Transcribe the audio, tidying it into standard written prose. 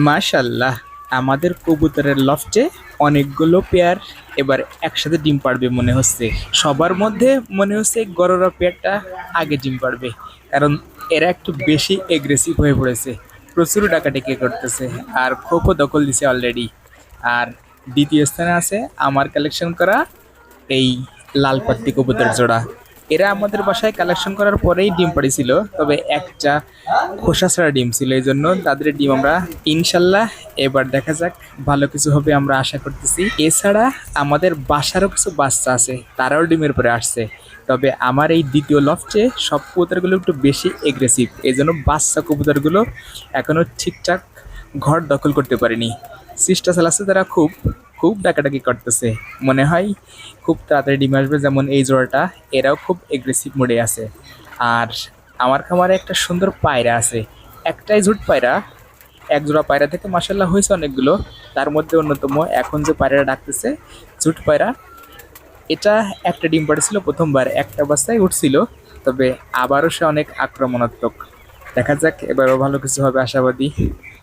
মাশাল্লাহ, আমাদের কবুতরের লফটে অনেকগুলো পেয়ার এবার একসাথে ডিম পাড়বে মনে হচ্ছে। সবার মধ্যে মনে হচ্ছে গররা পেয়ারটা আগে ডিম পাড়বে, কারণ এরা একটু বেশি এগ্রেসিভ হয়ে পড়েছে, প্রচুর ডাকাডাকি করতেছে আর খোপও দখল দিছে অলরেডি। আর দ্বিতীয় স্থানে আছে আমার কালেকশন করা এই লাল পাত্তি কবুতর জোড়া। এরা আমাদের বাসায় কালেকশন করার পরেই ডিম পাড়িছিল, তবে একটা খোসা ছাড়া ডিম ছিল, এই জন্য তাদের ডিম আমরা ইনশাল্লাহ এবার দেখা যাক ভালো কিছু হবে আমরা আশা করতেছি। এছাড়া আমাদের বাসারও কিছু বাচ্চা আছে, তারাও ডিমের পরে আসছে। তবে আমার এই দ্বিতীয় লফটে সব কবুতরগুলো একটু বেশি এগ্রেসিভ, এই জন্য বাচ্চা কবুতরগুলো এখনো ঠিকঠাক ঘর দখল করতে পারেনি। চেষ্টা চালাচ্ছে তারা, খুব খুব ডাকাডাকি করতেছে, মনে হয় খুব তাড়াতাড়ি ডিম আসবে। যেমন এই জোড়াটা, এরাও খুব এগ্রেসিভ মোডে আছে। আর আমার খামারে একটা সুন্দর পায়রা আছে, একটাই ঝুট পায়রা। এক জোড়া পায়রা থেকে মাসাল্লাহ হয়েছে অনেকগুলো, তার মধ্যে অন্যতম এখন যে পায়রাটা ডাকতেছে ঝুট পায়রা। এটা একটা ডিম পাড়েছিল প্রথমবার, একটা বাচ্চায় উঠছিল, তবে আবারও সে অনেক আক্রমণাত্মক। দেখা যাক এবারও ভালো কিছু হবে, আশাবাদী।